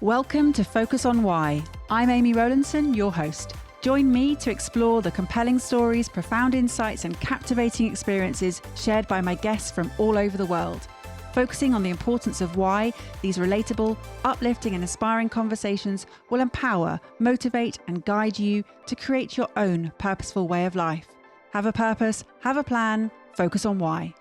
Welcome to Focus on Why. I'm Amy Rowlandson, your host. Join me to explore the compelling stories, profound insights, and captivating experiences shared by my guests from all over the world. Focusing on the importance of why, these relatable, uplifting, and inspiring conversations will empower, motivate, and guide you to create your own purposeful way of life. Have a purpose, have a plan, focus on why.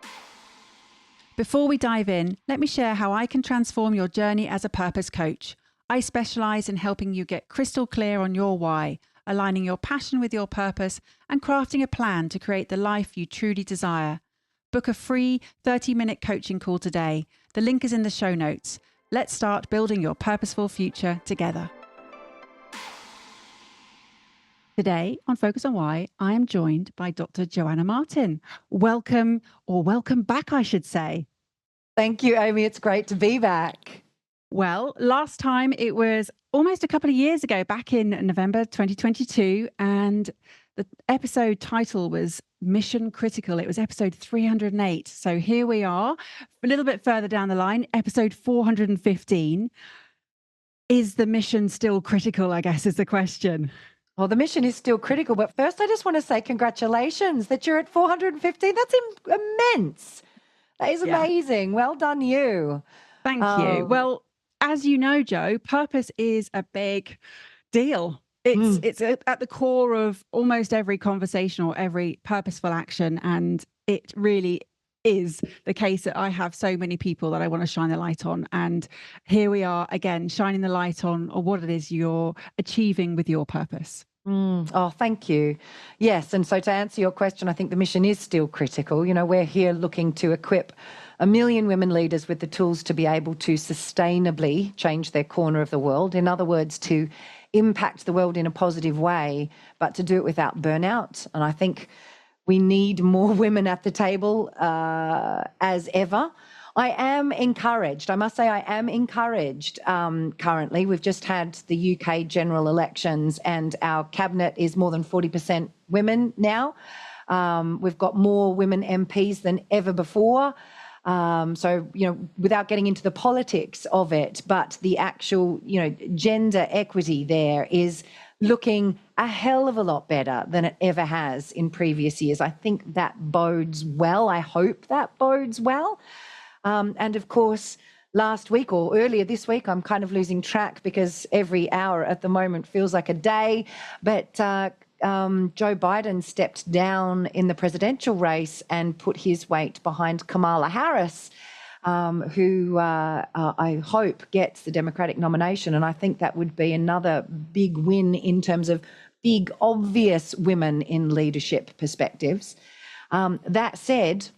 Before we dive in, let me share how I can transform your journey as a purpose coach. I specialize in helping you get crystal clear on your why, aligning your passion with your purpose, and crafting a plan to create the life you truly desire. Book a free 30-minute coaching call today. The link is in the show notes. Let's start building your purposeful future together. Today on Focus on Why, I am joined by Dr. Joanna Martin. Welcome, or welcome back, I should say. Thank you, Amy. It's great to be back. Well, last time it was almost a couple of years ago, back in November 2022, and the episode title was Mission Critical. It was episode 308. So here we are, a little bit further down the line, episode 415. Is the mission still critical, I guess, is the question. Well, the mission is still critical, but first I just want to say congratulations that you're at 415. That's immense. That is amazing. Yeah. Well done, you. Thank you. Well, as you know, Jo, purpose is a big deal. It's at the core of almost every conversation or every purposeful action. And it really is the case that I have so many people that I want to shine the light on. And here we are again, shining the light on what it is you're achieving with your purpose. Oh, thank you. Yes. And so to answer your question, I think the mission is still critical. You know, we're here looking to equip 1 million women leaders with the tools to be able to sustainably change their corner of the world. In other words, to impact the world in a positive way, but to do it without burnout. And I think we need more women at the table as ever. I am encouraged. I must say I am encouraged currently. We've just had the UK general elections and our cabinet is more than 40% women now. We've got more women MPs than ever before. So, you know, without getting into the politics of it, but the actual, you know, gender equity there is looking a hell of a lot better than it ever has in previous years. I think that bodes well. I hope that bodes well. And of course, last week or earlier this week, I'm kind of losing track because every hour at the moment feels like a day, but Joe Biden stepped down in the presidential race and put his weight behind Kamala Harris, who I hope gets the Democratic nomination. And I think that would be another big win in terms of big, obvious women in leadership perspectives. That said,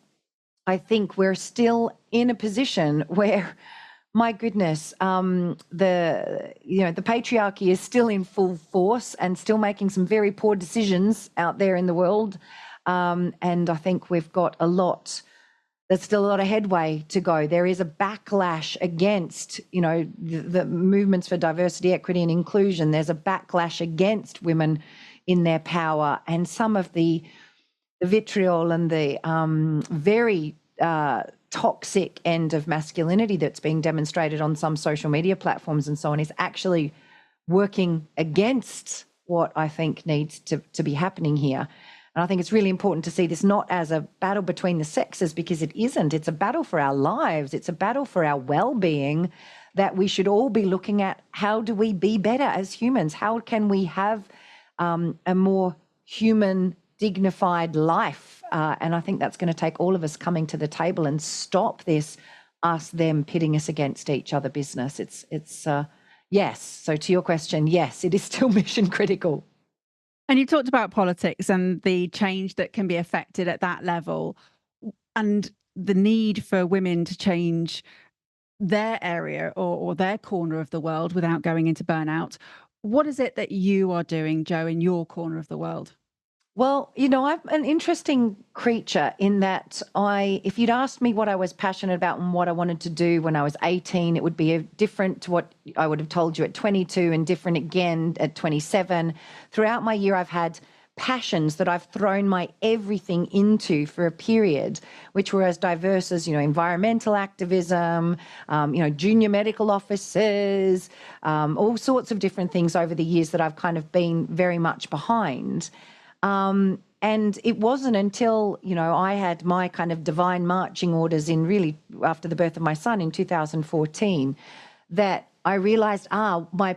I think we're still in a position where, my goodness, the patriarchy is still in full force and still making some very poor decisions out there in the world. And I think we've got there's still a lot of headway to go. There is a backlash against, you know, the movements for diversity, equity, and inclusion. There's a backlash against women in their power, and some of the vitriol and the very toxic end of masculinity that's being demonstrated on some social media platforms and so on is actually working against what I think needs to be happening here. And I think it's really important to see this not as a battle between the sexes, because it isn't. It's a battle for our lives. It's a battle for our well-being that we should all be looking at. How do we be better as humans? How can we have a more human, dignified life? And I think that's going to take all of us coming to the table and stop this us, them pitting us against each other business. It's yes. So to your question, yes, it is still mission critical. And you talked about politics and the change that can be affected at that level and the need for women to change their area or their corner of the world without going into burnout. What is it that you are doing, Jo, in your corner of the world? Well, you know, I'm an interesting creature in that if you'd asked me what I was passionate about and what I wanted to do when I was 18, it would be different to what I would have told you at 22 and different again at 27. Throughout my year, I've had passions that I've thrown my everything into for a period, which were as diverse as, environmental activism, junior medical officers, all sorts of different things over the years that I've kind of been very much behind. And it wasn't until, I had my kind of divine marching orders in really after the birth of my son in 2014 that I realized, my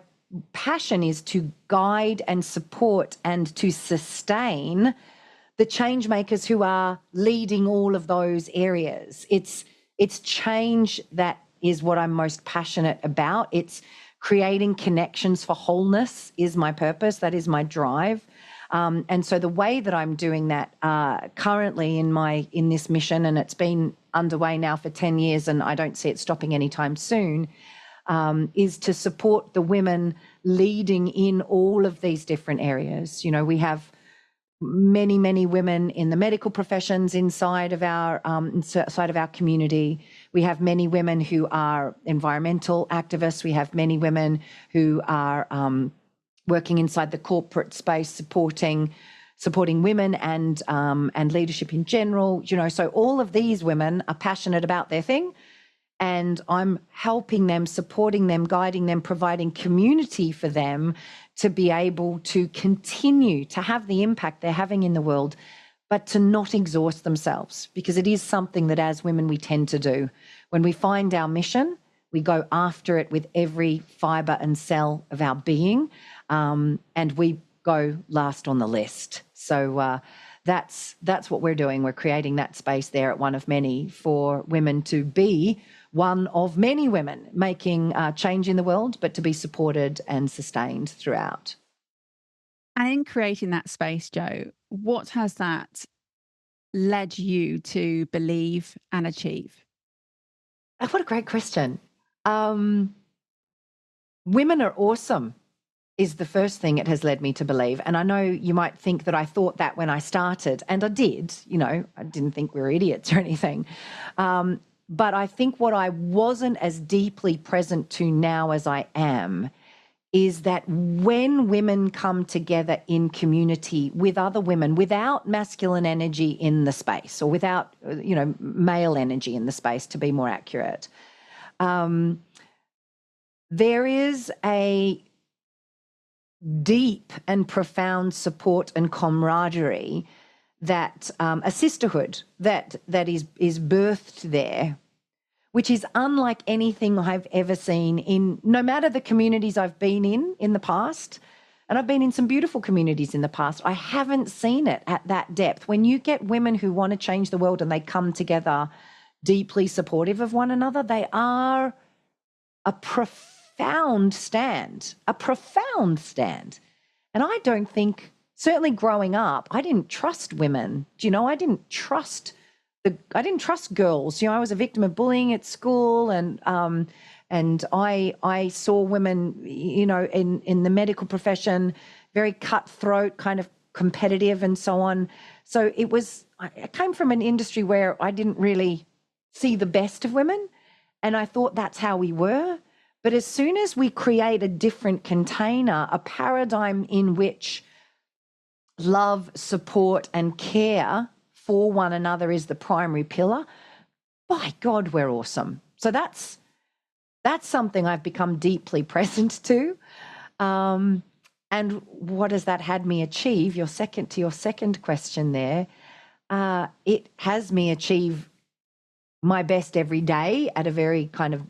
passion is to guide and support and to sustain the change makers who are leading all of those areas. It's change that is what I'm most passionate about. It's creating connections for wholeness is my purpose. That is my drive. And so the way that I'm doing that currently in this mission, and it's been underway now for 10 years and I don't see it stopping anytime soon, is to support the women leading in all of these different areas. We have many, many women in the medical professions inside of our community. We have many women who are environmental activists. We have many women who are working inside the corporate space, supporting women and leadership in general. So all of these women are passionate about their thing. And I'm helping them, supporting them, guiding them, providing community for them to be able to continue to have the impact they're having in the world, but to not exhaust themselves, because it is something that as women we tend to do. When we find our mission, we go after it with every fibre and cell of our being, and we go last on the list. So that's what we're doing. We're creating that space there at One of Many for women to be one of many women making change in the world, but to be supported and sustained throughout. And in creating that space, Jo, what has that led you to believe and achieve? What a great question. Women are awesome is the first thing it has led me to believe. And I know you might think that I thought that when I started, and I did, I didn't think we were idiots or anything. But I think what I wasn't as deeply present to now as I am is that when women come together in community with other women without masculine energy in the space, or without, male energy in the space, to be more accurate, there is a deep and profound support and camaraderie that a sisterhood that is birthed there, which is unlike anything I've ever seen in no matter the communities I've been in the past. And I've been in some beautiful communities in the past. I haven't seen it at that depth. When you get women who want to change the world and they come together deeply supportive of one another, they are a profound stand. And I don't think, certainly growing up, I didn't trust women. I didn't trust girls. I was a victim of bullying at school, and I saw women, in the medical profession, very cutthroat, kind of competitive, and so on. So I came from an industry where I didn't really see the best of women, and I thought that's how we were. But as soon as we create a different container, a paradigm in which love, support, and care for one another is the primary pillar, by God, we're awesome. So that's something I've become deeply present to. And what has that had me achieve? Your second question there, it has me achieve my best every day at a very kind of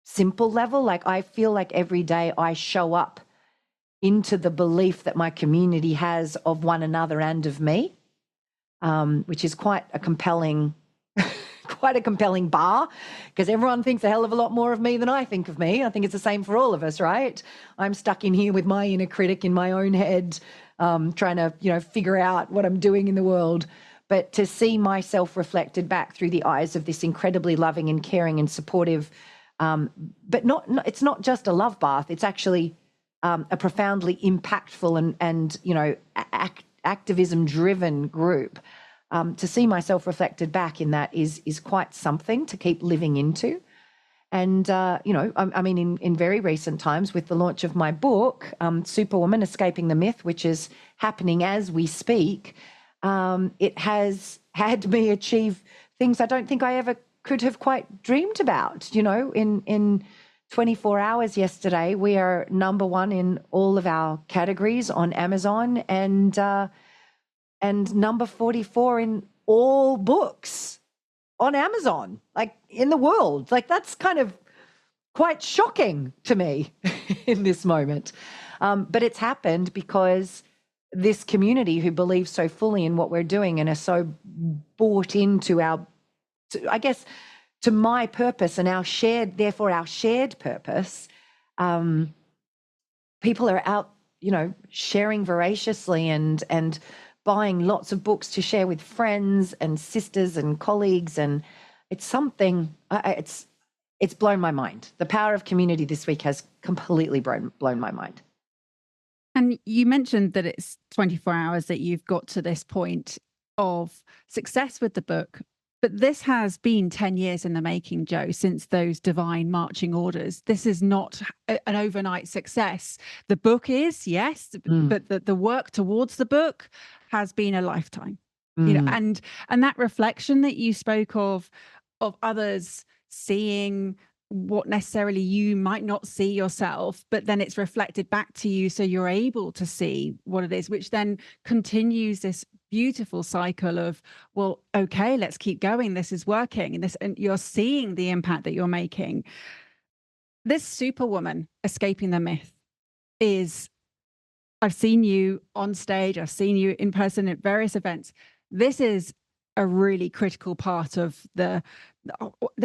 simple level. Like, I feel like every day I show up into the belief that my community has of one another and of me, which is quite a compelling bar, because everyone thinks a hell of a lot more of me than I think of me. I think it's the same for all of us, right? I'm stuck in here with my inner critic in my own head, trying to, figure out what I'm doing in the world. But to see myself reflected back through the eyes of this incredibly loving and caring and supportive, but it's not just a love bath. It's actually a profoundly impactful and activism-driven group. To see myself reflected back in that is quite something to keep living into. And, I mean, in very recent times with the launch of my book, Superwoman, Escaping the Myth, which is happening as we speak, it has had me achieve things I don't think I ever could have quite dreamed about. In 24 hours yesterday, we are number one in all of our categories on Amazon and number 44 in all books on Amazon, like in the world. Like that's kind of quite shocking to me in this moment. But it's happened because this community who believes so fully in what we're doing and are so bought into to my purpose and our shared purpose, people are out, sharing voraciously and buying lots of books to share with friends and sisters and colleagues. And it's something, it's blown my mind. The power of community this week has completely blown my mind. And you mentioned that it's 24 hours that you've got to this point of success with the book. But this has been 10 years in the making, Jo, since those divine marching orders. This is not an overnight success. The book is, yes, but the work towards the book has been a lifetime. And that reflection that you spoke of others seeing what necessarily you might not see yourself, but then it's reflected back to you, so you're able to see what it is, which then continues this beautiful cycle of, well, okay, let's keep going, this is working, and you're seeing the impact that you're making. This Superwoman, Escaping the Myth, is, I've seen you on stage, I've seen you in person at various events. This is a really critical part of the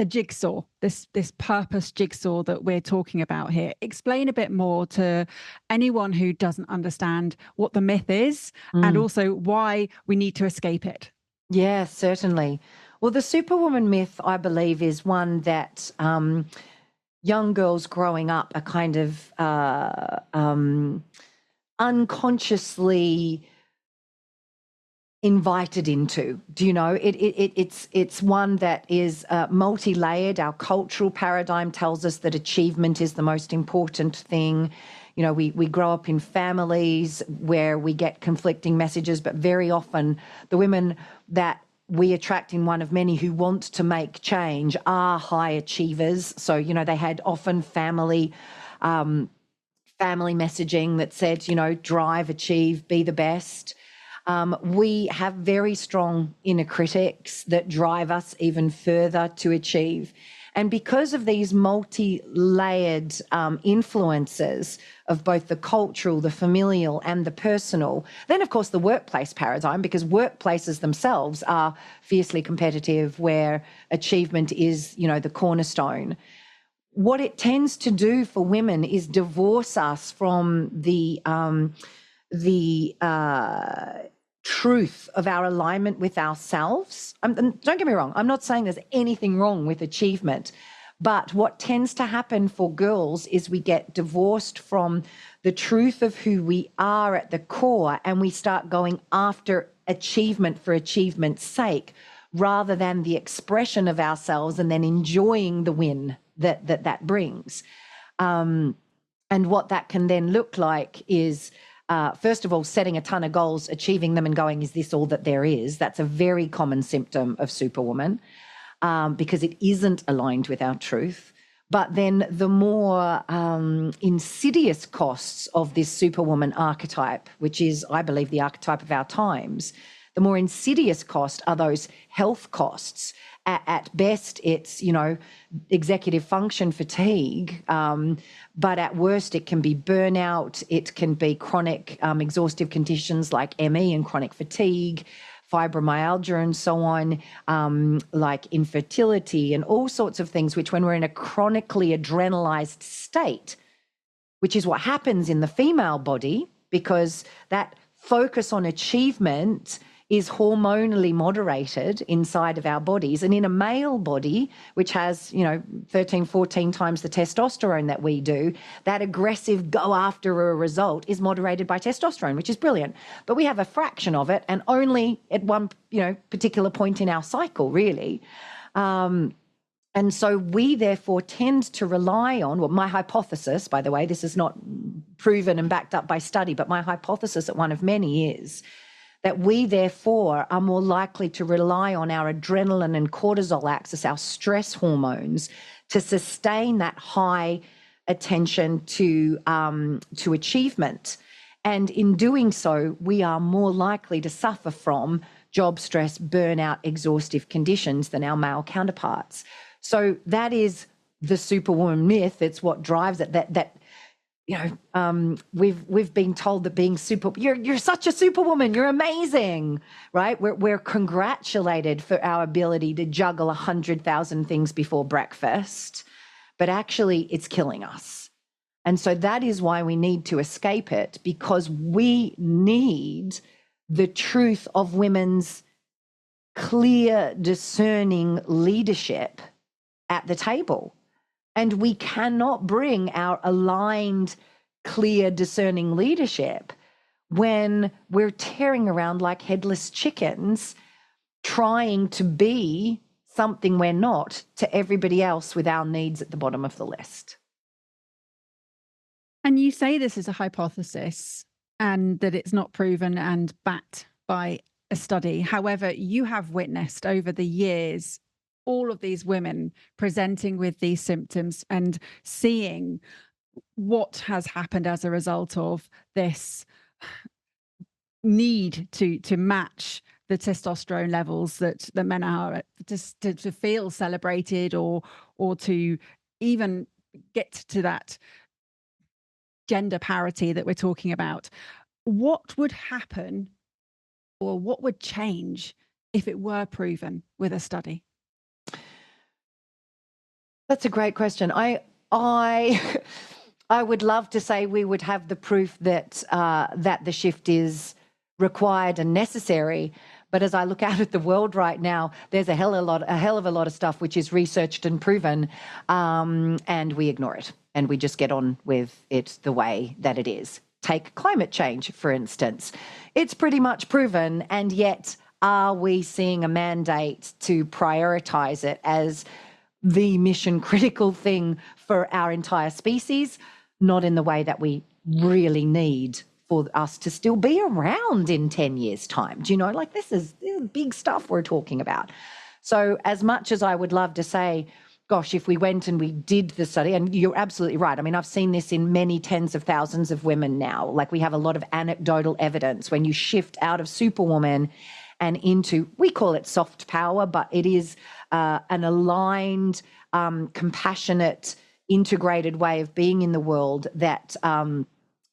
jigsaw, this purpose jigsaw that we're talking about here. Explain a bit more to anyone who doesn't understand what the myth is and also why we need to escape it. Yeah, certainly. Well, the Superwoman myth, I believe, is one that young girls growing up are kind of unconsciously invited into. Do you know? It's one that is multi-layered. Our cultural paradigm tells us that achievement is the most important thing. We grow up in families where we get conflicting messages, but very often the women that we attract in one of many who want to make change are high achievers. So, they had often family messaging that said, drive, achieve, be the best. We have very strong inner critics that drive us even further to achieve. And because of these multi-layered influences of both the cultural, the familial, and the personal, then, of course, the workplace paradigm, because workplaces themselves are fiercely competitive where achievement is, the cornerstone. What it tends to do for women is divorce us from the truth of our alignment with ourselves. And don't get me wrong, I'm not saying there's anything wrong with achievement, but what tends to happen for girls is we get divorced from the truth of who we are at the core, and we start going after achievement for achievement's sake rather than the expression of ourselves and then enjoying the win that brings. And what that can then look like is first of all, setting a ton of goals, achieving them and going, is this all that there is? That's a very common symptom of Superwoman because it isn't aligned with our truth. But then the more insidious costs of this Superwoman archetype, which is, I believe, the archetype of our times, the more insidious cost are those health costs. At best, it's, executive function fatigue, but at worst, it can be burnout, it can be chronic exhaustive conditions like ME and chronic fatigue, fibromyalgia and so on, like infertility and all sorts of things, which when we're in a chronically adrenalized state, which is what happens in the female body, because that focus on achievement is hormonally moderated inside of our bodies. And in a male body, which has, 13, 14 times the testosterone that we do, that aggressive go after a result is moderated by testosterone, which is brilliant. But we have a fraction of it and only at one, particular point in our cycle, really. And so we therefore tend to rely on, well, my hypothesis, by the way, this is not proven and backed up by study, but my hypothesis at one of many is that we therefore are more likely to rely on our adrenaline and cortisol axis, our stress hormones, to sustain that high attention to achievement. And in doing so, we are more likely to suffer from job stress, burnout, exhaustive conditions than our male counterparts. So that is the Superwoman myth. It's what drives it. We've been told that being you're such a Superwoman, you're amazing, right? We're congratulated for our ability to juggle 100,000 things before breakfast, but actually it's killing us. And so that is why we need to escape it, because we need the truth of women's clear, discerning leadership at the table. And we cannot bring our aligned, clear, discerning leadership when we're tearing around like headless chickens, trying to be something we're not to everybody else with our needs at the bottom of the list. And you say this is a hypothesis and that it's not proven and backed by a study. However, you have witnessed over the years all of these women presenting with these symptoms and seeing what has happened as a result of this need to match the testosterone levels that the men are at, to feel celebrated or to even get to that gender parity that we're talking about. What would happen or what would change if it were proven with a study? That's a great question. I would love to say we would have the proof that that the shift is required and necessary. But as I look out at the world right now, there's a hell of a lot of stuff which is researched and proven, and we ignore it and we just get on with it the way that it is. Take climate change, for instance. It's pretty much proven, and yet are we seeing a mandate to prioritize it as the mission critical thing for our entire species? Not in the way that we really need for us to still be around in 10 years' time. Do you know, like this is big stuff we're talking about. So as much as I would love to say, gosh, if we went and we did the study, and you're absolutely right. I mean, I've seen this in many tens of thousands of women now. Like we have a lot of anecdotal evidence when you shift out of Superwoman and into, we call it soft power, but it is an aligned, compassionate, integrated way of being in the world that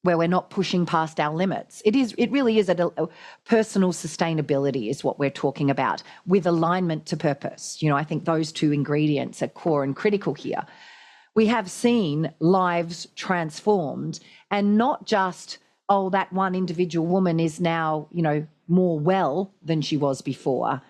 where we're not pushing past our limits. It really is a personal sustainability is what we're talking about, with alignment to purpose. You know, I think those two ingredients are core and critical here. We have seen lives transformed, and not just, oh, that one individual woman is now, you know, more well than she was before.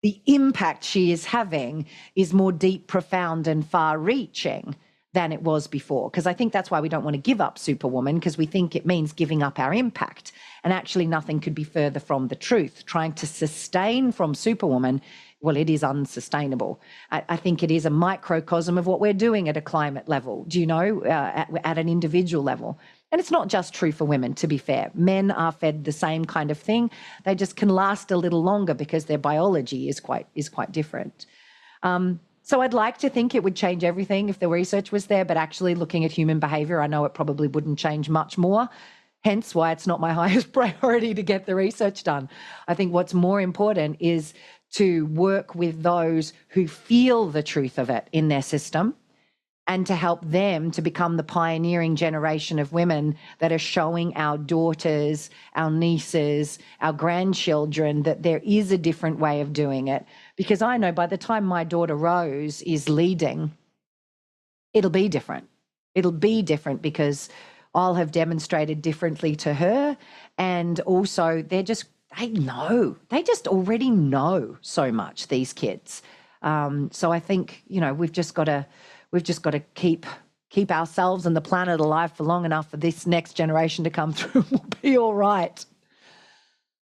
The impact she is having is more deep, profound, and far-reaching than it was before. Because I think that's why we don't want to give up Superwoman, because we think it means giving up our impact. And actually nothing could be further from the truth. Trying to sustain from Superwoman, well, it is unsustainable. I think it is a microcosm of what we're doing at a climate level, do you know, at an individual level. And it's not just true for women, to be fair. Men are fed the same kind of thing. They just can last a little longer because their biology is quite different. So I'd like to think it would change everything if the research was there, but actually looking at human behaviour, I know it probably wouldn't change much more, hence why it's not my highest priority to get the research done. I think what's more important is to work with those who feel the truth of it in their system and to help them to become the pioneering generation of women that are showing our daughters, our nieces, our grandchildren that there is a different way of doing it. Because I know by the time my daughter Rose is leading, it'll be different. It'll be different because I'll have demonstrated differently to her. And also they just already know so much, these kids. So I think, you know, we've just got to keep ourselves and the planet alive for long enough for this next generation to come through. We'll be all right.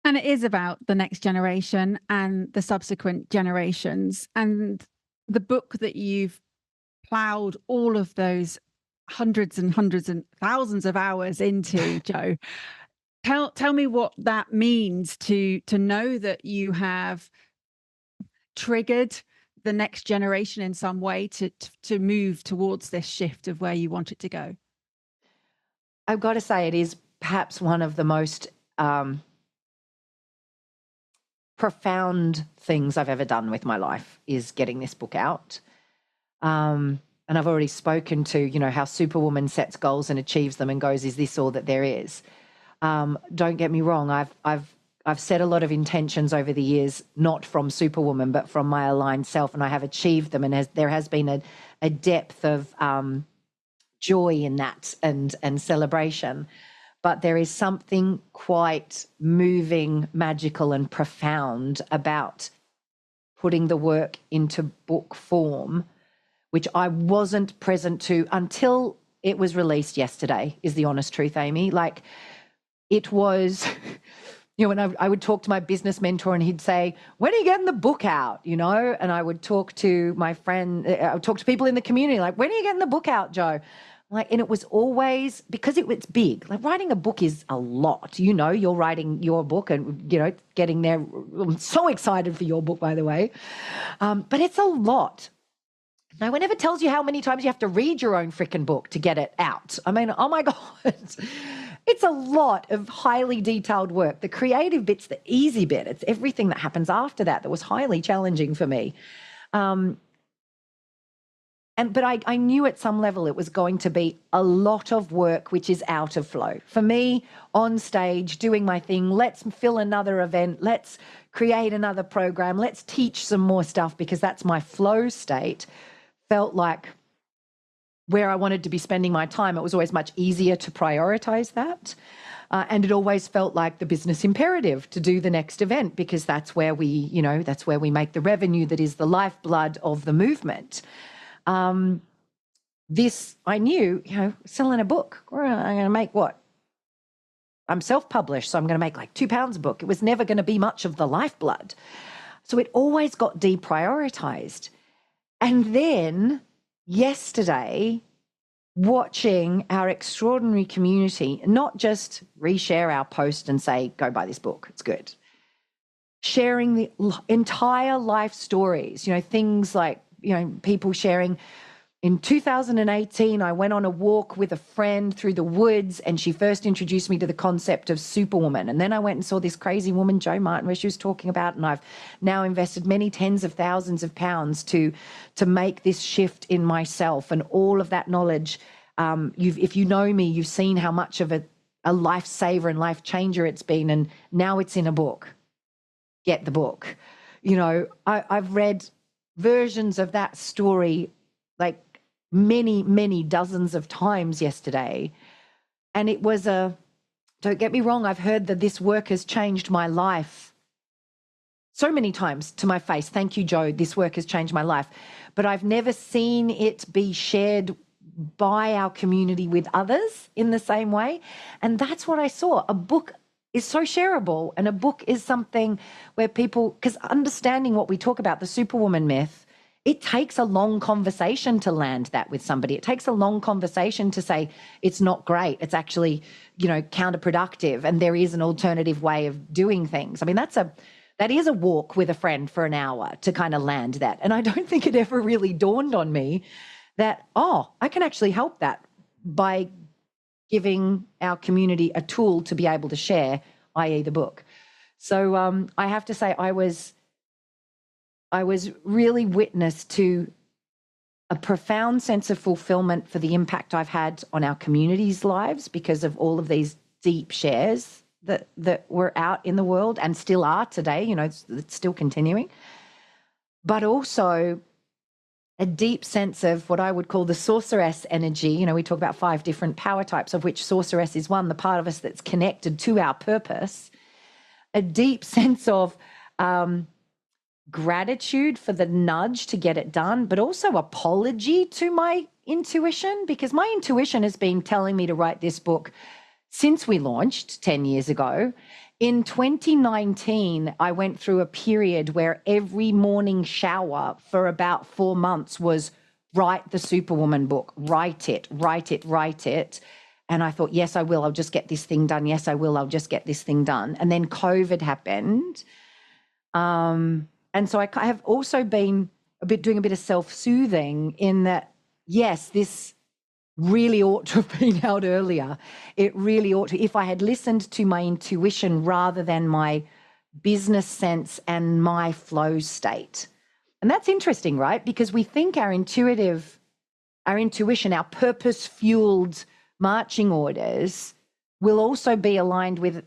And it is about the next generation and the subsequent generations. And the book that you've plowed all of those hundreds and thousands of hours into, Jo. Tell me what that means to know that you have triggered the next generation in some way to move towards this shift of where you want it to go. I've got to say, it is perhaps one of the most profound things I've ever done with my life, is getting this book out. And I've already spoken to, you know, how Superwoman sets goals and achieves them and goes, is this all that there is? Don't get me wrong. I've set a lot of intentions over the years, not from Superwoman, but from my aligned self, and I have achieved them. And there has been a depth of joy in that and celebration. But there is something quite moving, magical, and profound about putting the work into book form, which I wasn't present to until it was released yesterday, is the honest truth, Amy. Like, it was, you know, when I would talk to my business mentor and he'd say, when are you getting the book out, you know? And I would talk to my friend, I would talk to people in the community, like, when are you getting the book out, Jo? Like, and it was always, because it's big. Like, writing a book is a lot. You know, you're writing your book and, you know, getting there. I'm so excited for your book, by the way. But it's a lot. No one ever tells you how many times you have to read your own freaking book to get it out. I mean, oh my God. It's a lot of highly detailed work. The creative bit's the easy bit. It's everything that happens after that was highly challenging for me. But I knew at some level it was going to be a lot of work which is out of flow. For me, on stage, doing my thing, let's fill another event, let's create another program, let's teach some more stuff, because that's my flow state, felt like where I wanted to be spending my time. It was always much easier to prioritize that. And it always felt like the business imperative to do the next event, because that's where that's where we make the revenue that is the lifeblood of the movement. This, I knew, you know, selling a book, I'm going to make what? I'm self-published, so I'm going to make like £2 a book. It was never going to be much of the lifeblood. So it always got deprioritized. And then yesterday, watching our extraordinary community not just reshare our post and say, go buy this book, it's good. Sharing the entire life stories, you know, things like, you know, people sharing, in 2018, I went on a walk with a friend through the woods and she first introduced me to the concept of Superwoman. And then I went and saw this crazy woman, Jo Martin, where she was talking about, and I've now invested many tens of thousands of pounds to make this shift in myself. And all of that knowledge, if you know me, you've seen how much of a lifesaver and life changer it's been. And now it's in a book. Get the book. You know, I've read versions of that story like many, many dozens of times yesterday. And it was don't get me wrong, I've heard that this work has changed my life so many times to my face. Thank you, Jo, this work has changed my life. But I've never seen it be shared by our community with others in the same way. And that's what I saw. A book is so shareable, and a book is something where people, because understanding what we talk about, the Superwoman myth, it takes a long conversation to land that with somebody. It takes a long conversation to say it's not great. It's actually, you know, counterproductive, and there is an alternative way of doing things. I mean, that is a walk with a friend for an hour to kind of land that. And I don't think it ever really dawned on me that, oh, I can actually help that by giving our community a tool to be able to share, i.e. the book. So I have to say I was really witness to a profound sense of fulfillment for the impact I've had on our community's lives because of all of these deep shares that were out in the world and still are today. You know, it's still continuing. But also a deep sense of what I would call the sorceress energy. You know, we talk about 5 different power types, of which sorceress is one, the part of us that's connected to our purpose. A deep sense of gratitude for the nudge to get it done, but also apology to my intuition, because my intuition has been telling me to write this book since we launched 10 years ago. In 2019, I went through a period where every morning shower for about 4 months was write the Superwoman book, write it, write it, write it. And I thought, yes, I will. I'll just get this thing done. Yes, I will. I'll just get this thing done. And then COVID happened. And so I have also been doing a bit of self-soothing in that, yes, this really ought to have been out earlier. It really ought to. If I had listened to my intuition rather than my business sense and my flow state. And that's interesting, right? Because we think our intuition, our purpose-fueled marching orders will also be aligned with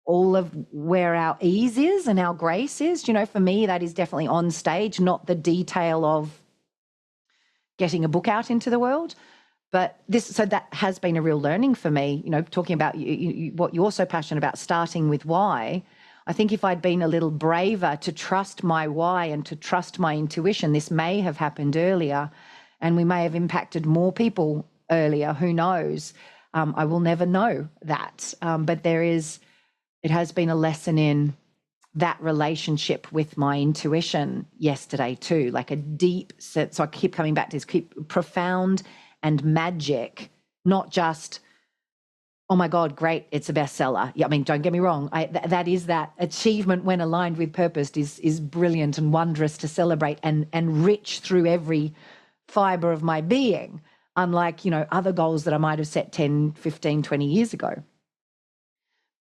all of where our ease is and our grace is. You know, for me, that is definitely on stage, not the detail of getting a book out into the world. But so that has been a real learning for me, you know, talking about what you're so passionate about, starting with why. I think if I'd been a little braver to trust my why and to trust my intuition, this may have happened earlier and we may have impacted more people earlier. Who knows? I will never know that. But it has been a lesson in that relationship with my intuition yesterday too, like a deep sense. So I keep coming back to this, profound and magic, not just, oh my God, great, it's a bestseller. Yeah, I mean, don't get me wrong. That achievement when aligned with purpose is brilliant and wondrous to celebrate and rich through every fiber of my being, unlike, you know, other goals that I might have set 10, 15, 20 years ago.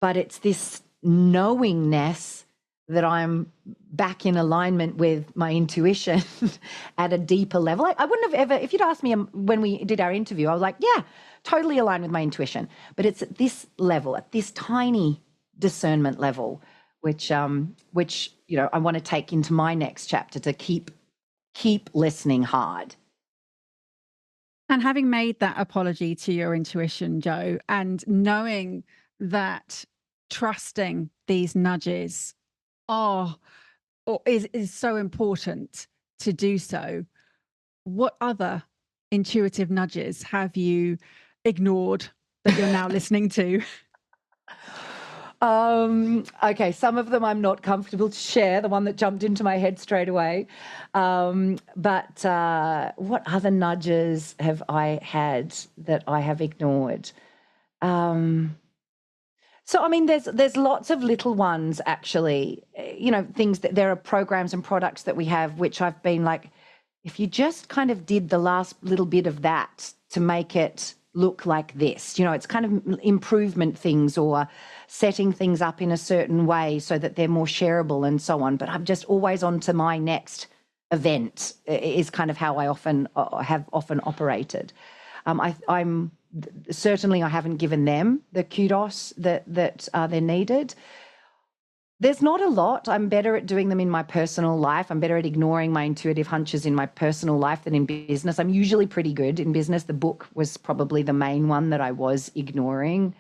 But it's this knowingness that I'm back in alignment with my intuition at a deeper level. I wouldn't have ever, if you'd asked me when we did our interview, I was like, yeah, totally aligned with my intuition. But it's at this level, at this tiny discernment level, which you know, I want to take into my next chapter to keep listening hard. And having made that apology to your intuition, Jo, and knowing that trusting these nudges is so important to do so, what other intuitive nudges have you ignored that you're now listening to? Okay, some of them I'm not comfortable to share, the one that jumped into my head straight away. But what other nudges have I had that I have ignored? So, I mean, there's lots of little ones, actually, you know, things that there are programs and products that we have, which I've been like, if you just kind of did the last little bit of that to make it look like this, you know, it's kind of improvement things or setting things up in a certain way so that they're more shareable and so on. But I'm just always on to my next event is kind of how I have often operated. I'm certainly I haven't given them the kudos that they're needed. There's not a lot. I'm better at doing them in my personal life. I'm better at ignoring my intuitive hunches in my personal life than in business. I'm usually pretty good in business. The book was probably the main one that I was ignoring.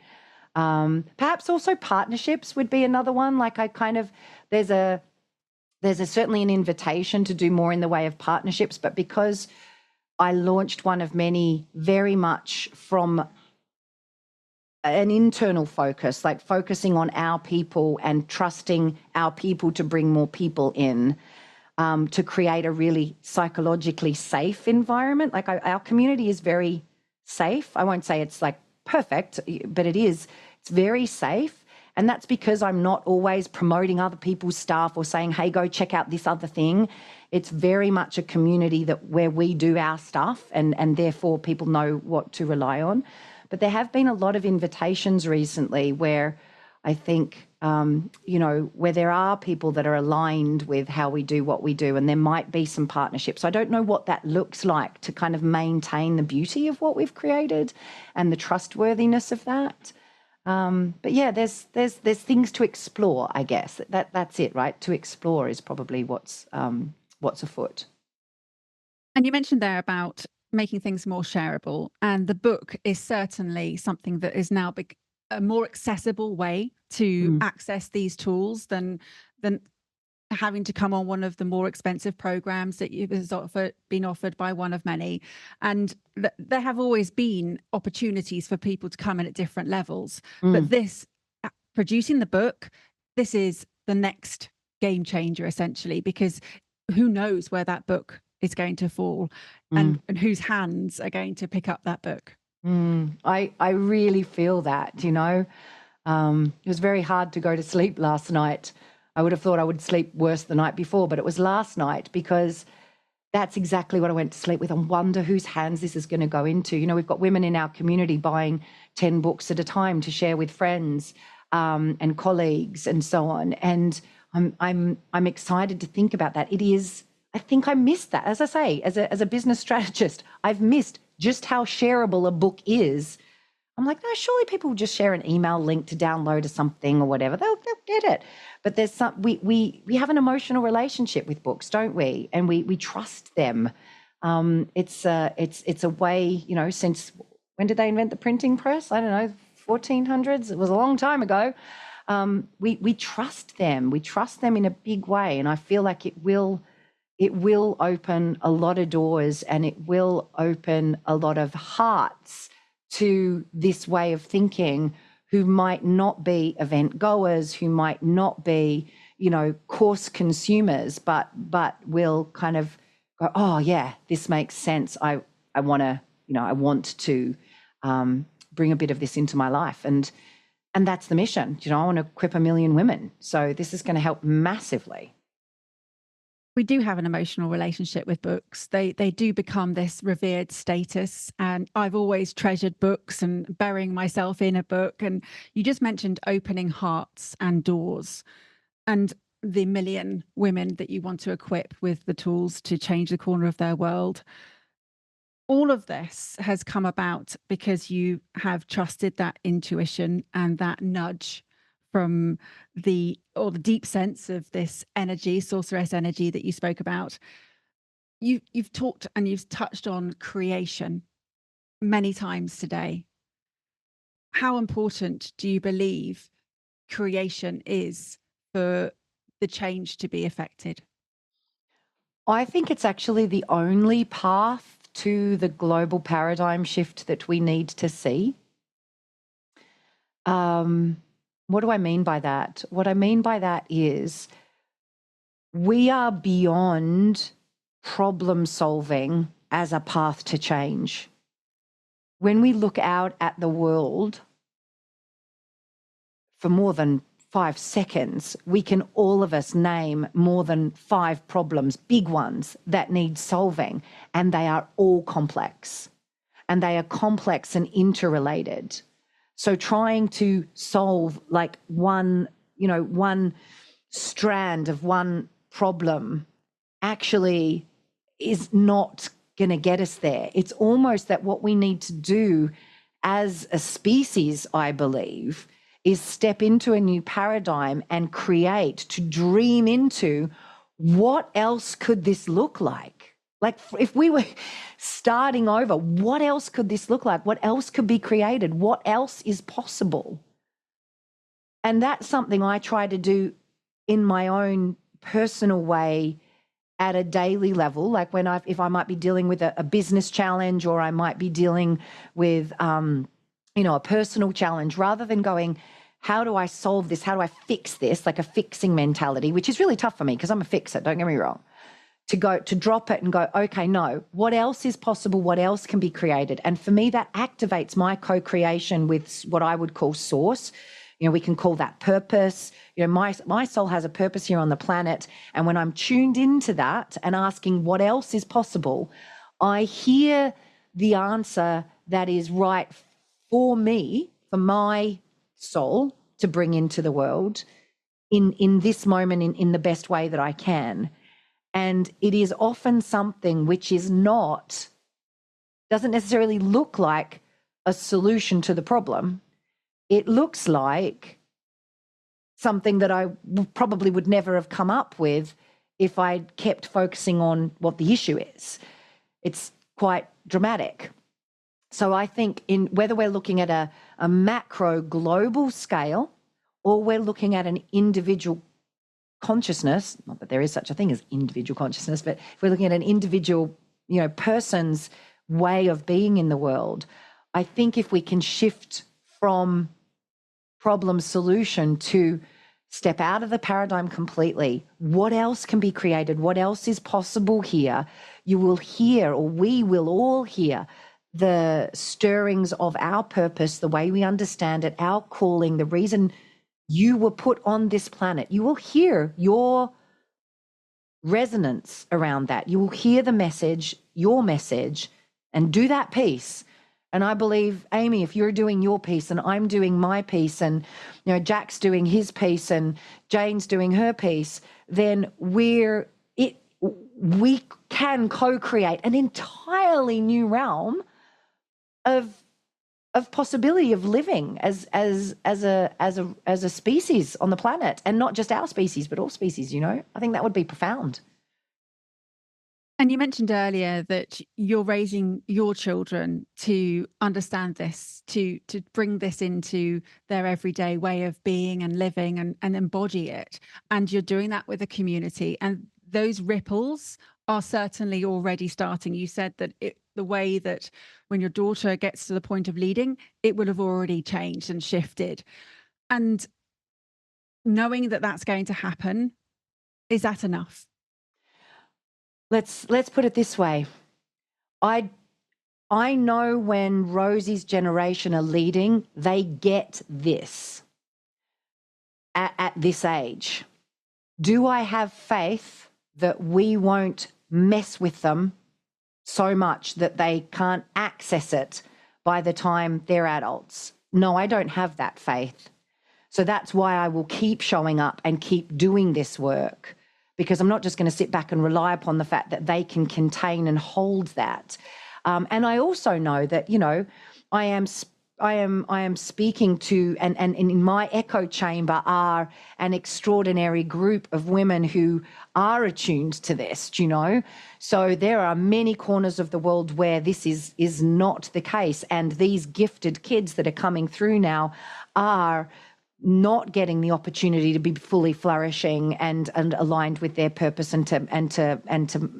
Perhaps also partnerships would be another one. Like there's certainly an invitation to do more in the way of partnerships, but because I launched one of many very much from an internal focus, like focusing on our people and trusting our people to bring more people in, to create a really psychologically safe environment. Like our community is very safe. I won't say it's like perfect, but it is. It's very safe. And that's because I'm not always promoting other people's stuff or saying, hey, go check out this other thing. It's very much a community where we do our stuff and therefore people know what to rely on. But there have been a lot of invitations recently where I think, you know, where there are people that are aligned with how we do what we do, and there might be some partnerships. I don't know what that looks like to kind of maintain the beauty of what we've created and the trustworthiness of that. But yeah, there's things to explore, I guess. That's it, right? To explore is probably what's afoot. And you mentioned there about making things more shareable, and the book is certainly something that is now a more accessible way to access these tools than having to come on one of the more expensive programs that you've been offered by one of many. And there have always been opportunities for people to come in at different levels. But this, producing the book, this is the next game changer, essentially, because who knows where that book is going to fall and whose hands are going to pick up that book. I really feel that, you know. It was very hard to go to sleep last night. I would have thought I would sleep worse the night before, but it was last night because that's exactly what I went to sleep with. I wonder whose hands this is going to go into. You know, we've got women in our community buying 10 books at a time to share with friends and colleagues and so on. And I'm excited to think about that. I think I missed that. As I say, as a business strategist, I've missed just how shareable a book is. I'm like, no, surely people will just share an email link to download or something or whatever. They'll get it. But there's we have an emotional relationship with books, don't we? And we trust them. It's a way, you know, since when did they invent the printing press? I don't know, 1400s. It was a long time ago. We trust them. We trust them in a big way, and I feel like it will open a lot of doors, and it will open a lot of hearts to this way of thinking, who might not be event goers, who might not be, you know, course consumers, but will kind of go, oh yeah, this makes sense. I want to bring a bit of this into my life, and that's the mission. You know, I want to equip 1 million women. So this is going to help massively. We do have an emotional relationship with books. They do become this revered status. And I've always treasured books and burying myself in a book. And you just mentioned opening hearts and doors and the 1 million women that you want to equip with the tools to change the corner of their world. All of this has come about because you have trusted that intuition and that nudge from the deep sense of this energy, sorceress energy that you spoke about. You've talked and you've touched on creation many times today. How important do you believe creation is for the change to be effected? I think it's actually the only path to the global paradigm shift that we need to see. What do I mean by that? What I mean by that is we are beyond problem solving as a path to change. When we look out at the world for more than 5 seconds, we can all of us name more than 5 problems, big ones, that need solving, and they are all complex. And they are complex and interrelated. So trying to solve like one strand of one problem actually is not going to get us there. It's almost that what we need to do as a species, I believe, is step into a new paradigm and to dream into what else could this look like? Like if we were starting over, what else could this look like? What else could be created? What else is possible? And that's something I try to do in my own personal way at a daily level. Like if I might be dealing with a business challenge, or I might be dealing with, a personal challenge, rather than going, how do I solve this? How do I fix this? Like a fixing mentality, which is really tough for me because I'm a fixer, don't get me wrong. To drop it and go, okay, no, what else is possible? What else can be created? And for me, that activates my co-creation with what I would call source. You know, we can call that purpose. You know, my soul has a purpose here on the planet. And when I'm tuned into that and asking what else is possible, I hear the answer that is right for me, for my soul to bring into the world in this moment in the best way that I can. And it is often something which doesn't necessarily look like a solution to the problem. It looks like something that I probably would never have come up with if I'd kept focusing on what the issue is. It's quite dramatic. So I think whether we're looking at a macro global scale, or we're looking at an individual consciousness, not that there is such a thing as individual consciousness, but if we're looking at an individual, person's way of being in the world, I think if we can shift from problem solution to step out of the paradigm completely, what else can be created? What else is possible here? You will hear, or we will all hear, the stirrings of our purpose, the way we understand it, our calling, the reason you were put on this planet. You will hear your resonance around that. You will hear the message, your message, and do that piece. And I believe, Amy, if you're doing your piece and I'm doing my piece and, Jack's doing his piece and Jane's doing her piece, then we can co-create an entirely new realm of possibility of living as a species on the planet, and not just our species, but all species. I think that would be profound. And you mentioned earlier that you're raising your children to understand this, to bring this into their everyday way of being and living and embody it. And you're doing that with a community. And those ripples are certainly already starting. You said that the way that when your daughter gets to the point of leading, it will have already changed and shifted. And knowing that that's going to happen, is that enough? Let's put it this way. I know when Rosie's generation are leading, they get this at this age. Do I have faith that we won't mess with them so much that they can't access it by the time they're adults? No, I don't have that faith. So that's why I will keep showing up and keep doing this work, because I'm not just going to sit back and rely upon the fact that they can contain and hold that. And I also know that, I am speaking to, and in my echo chamber are an extraordinary group of women who are attuned to this, So there are many corners of the world where this is not the case. And these gifted kids that are coming through now are not getting the opportunity to be fully flourishing and aligned with their purpose and to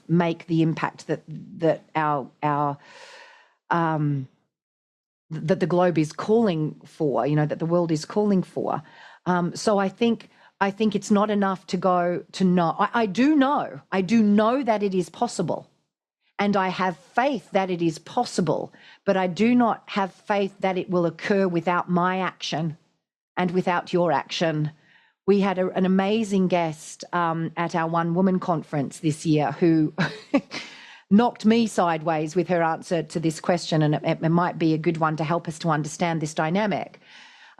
make the impact that that the globe is calling for, that the world is calling for. So I think it's not enough to go to know. I do know that it is possible, and I have faith that it is possible, but I do not have faith that it will occur without my action and without your action. We had an amazing guest at our One Woman conference this year who knocked me sideways with her answer to this question, and it might be a good one to help us to understand this dynamic.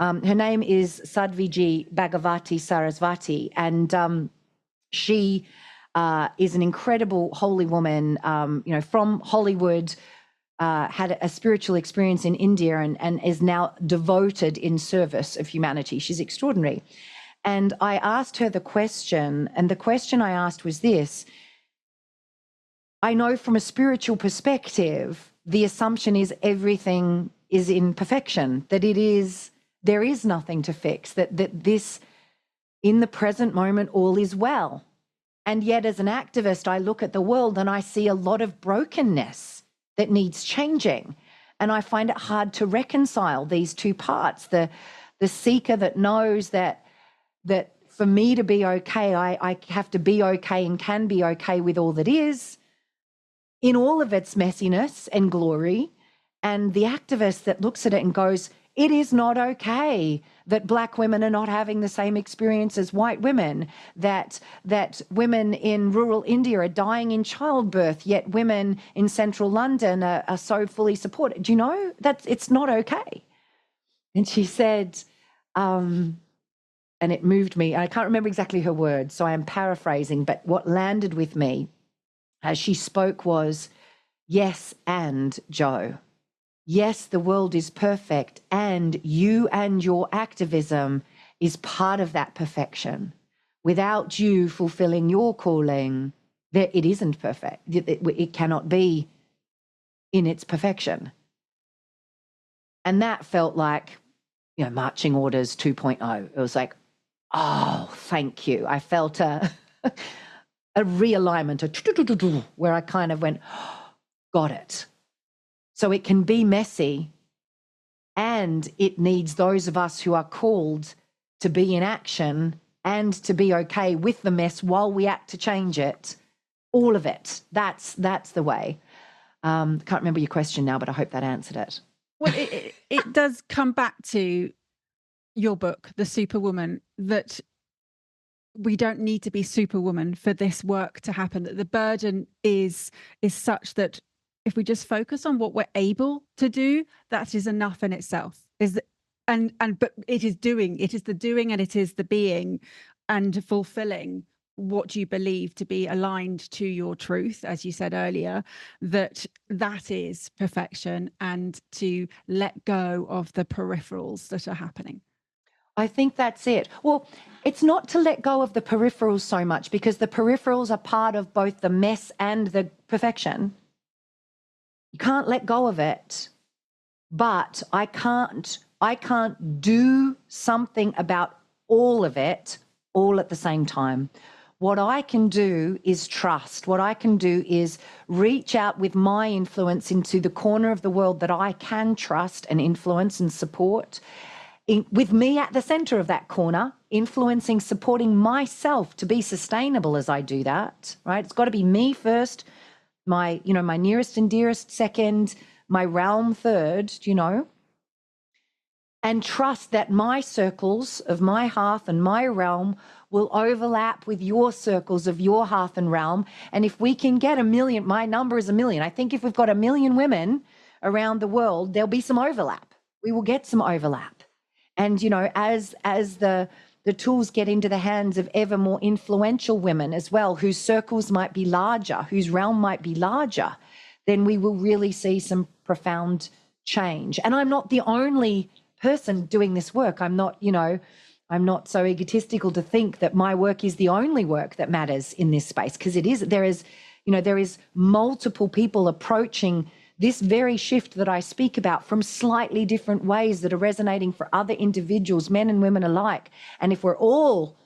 Her name is Sadhviji Bhagavati Sarasvati, and she is an incredible holy woman, from Hollywood, had a spiritual experience in India and is now devoted in service of humanity. She's extraordinary. And I asked her the question, and the question I asked was this: I know from a spiritual perspective, the assumption is everything is in perfection, that there is nothing to fix, that this, in the present moment, all is well. And yet as an activist, I look at the world and I see a lot of brokenness that needs changing. And I find it hard to reconcile these two parts, the seeker that knows that for me to be okay, I have to be okay and can be okay with all that is, in all of its messiness and glory, and the activist that looks at it and goes, it is not okay that Black women are not having the same experience as white women, that women in rural India are dying in childbirth, yet women in central London are so fully supported. Do you know that it's not okay? And she said, and it moved me. I can't remember exactly her words, so I am paraphrasing, but what landed with me as she spoke was, yes, and Joe. Yes, the world is perfect, and you and your activism is part of that perfection. Without you fulfilling your calling, it isn't perfect. It cannot be in its perfection. And that felt like, marching orders 2.0. It was like, Oh, thank you. I felt a a realignment, where I kind of went, got it. So it can be messy, and it needs those of us who are called to be in action and to be okay with the mess while we act to change it. All of it. That's the way. Can't remember your question now, but I hope that answered it. Well, it does come back to your book, The Superwoman, that we don't need to be superwoman for this work to happen, that the burden is such that if we just focus on what we're able to do, that is enough in itself. But it is the doing, and it is the being and fulfilling what you believe to be aligned to your truth, as you said earlier, that is perfection, and to let go of the peripherals that are happening. I think that's it. Well, it's not to let go of the peripherals so much, because the peripherals are part of both the mess and the perfection. You can't let go of it, but I can't do something about all of it all at the same time. What I can do is trust. What I can do is reach out with my influence into the corner of the world that I can trust and influence and support, with me at the center of that corner, influencing, supporting myself to be sustainable as I do that, right? It's got to be me first, my nearest and dearest second, my realm third, and trust that my circles of my hearth and my realm will overlap with your circles of your hearth and realm. And if we can get 1 million, my number is 1 million. I think if we've got 1 million women around the world, there'll be some overlap. We will get some overlap. And, as the tools get into the hands of ever more influential women as well, whose circles might be larger, whose realm might be larger, then we will really see some profound change. And I'm not the only person doing this work. I'm not so egotistical to think that my work is the only work that matters in this space, because it is. There is multiple people approaching this very shift that I speak about from slightly different ways that are resonating for other individuals, men and women alike. And if we're all,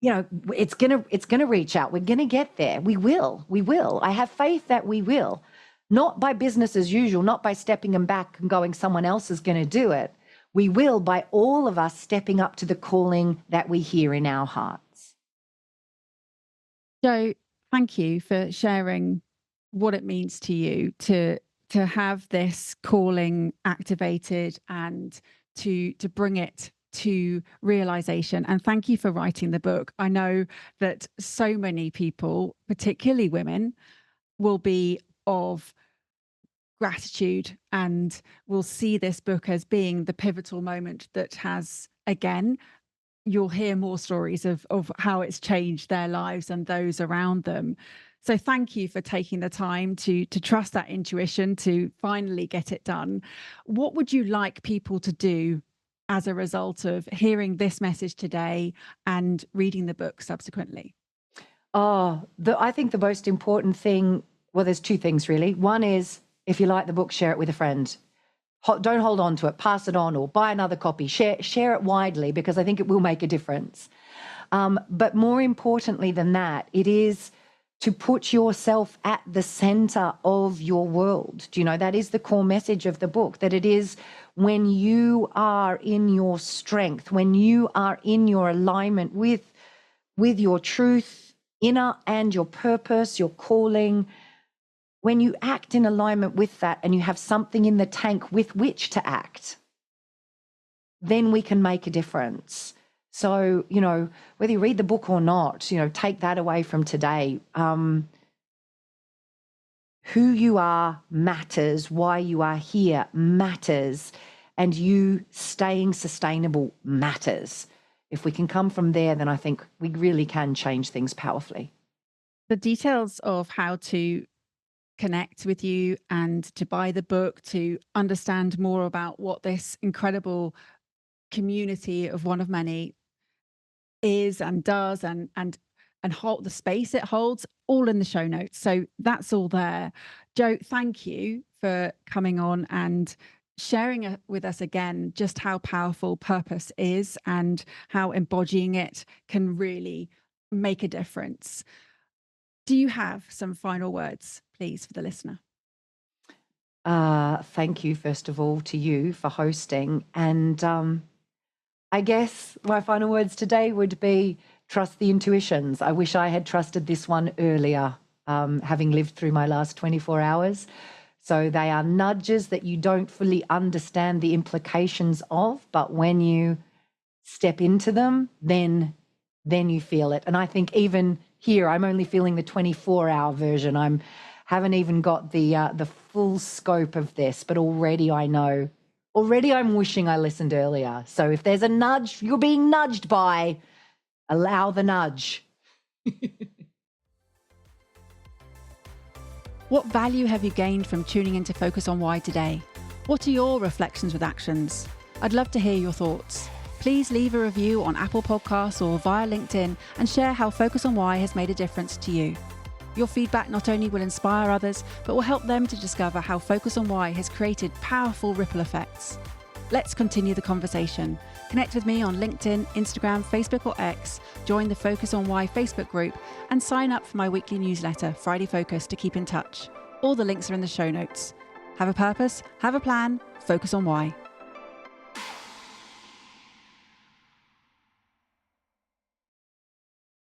it's gonna reach out. We're gonna get there. We will. I have faith that we will. Not by business as usual, not by stepping them back and going, someone else is going to do it. We will by all of us stepping up to the calling that we hear in our hearts. Jo, thank you for sharing what it means to you to have this calling activated and to bring it to realization. And thank you for writing the book. I know that so many people, particularly women, will be of gratitude and will see this book as being the pivotal moment that has, again, you'll hear more stories of how it's changed their lives and those around them. So thank you for taking the time to trust that intuition to finally get it done. What would you like people to do as a result of hearing this message today and reading the book subsequently? I think the most important thing, well, there's two things really. One is, if you like the book, share it with a friend. Don't hold on to it, pass it on, or buy another copy. Share it widely, because I think it will make a difference. But more importantly than that, it is to put yourself at the center of your world. That is the core message of the book, that it is when you are in your strength, when you are in your alignment with your truth, inner, and your purpose, your calling, when you act in alignment with that and you have something in the tank with which to act, then we can make a difference. So, whether you read the book or not, take that away from today. Who you are matters, why you are here matters, and you staying sustainable matters. If we can come from there, then I think we really can change things powerfully. The details of how to connect with you and to buy the book, to understand more about what this incredible community of one of many is and does, and hold the space it holds, all in the show notes. So that's all there. Jo, thank you for coming on and sharing with us again just how powerful purpose is and how embodying it can really make a difference. Do you have some final words, please, for the listener? Thank you, first of all, to you for hosting. And I guess my final words today would be trust the intuitions. I wish I had trusted this one earlier, having lived through my last 24 hours. So they are nudges that you don't fully understand the implications of, but when you step into them, then you feel it. And I think even here, I'm only feeling the 24-hour version. Haven't even got the full scope of this, but already I know. Already I'm wishing I listened earlier. So if there's a nudge you're being nudged by, allow the nudge. What value have you gained from tuning into Focus on Why today? What are your reflections with actions? I'd love to hear your thoughts. Please leave a review on Apple Podcasts or via LinkedIn and share how Focus on Why has made a difference to you. Your feedback not only will inspire others, but will help them to discover how Focus on Why has created powerful ripple effects. Let's continue the conversation. Connect with me on LinkedIn, Instagram, Facebook or X, join the Focus on Why Facebook group, and sign up for my weekly newsletter, Friday Focus, to keep in touch. All the links are in the show notes. Have a purpose, have a plan, focus on why.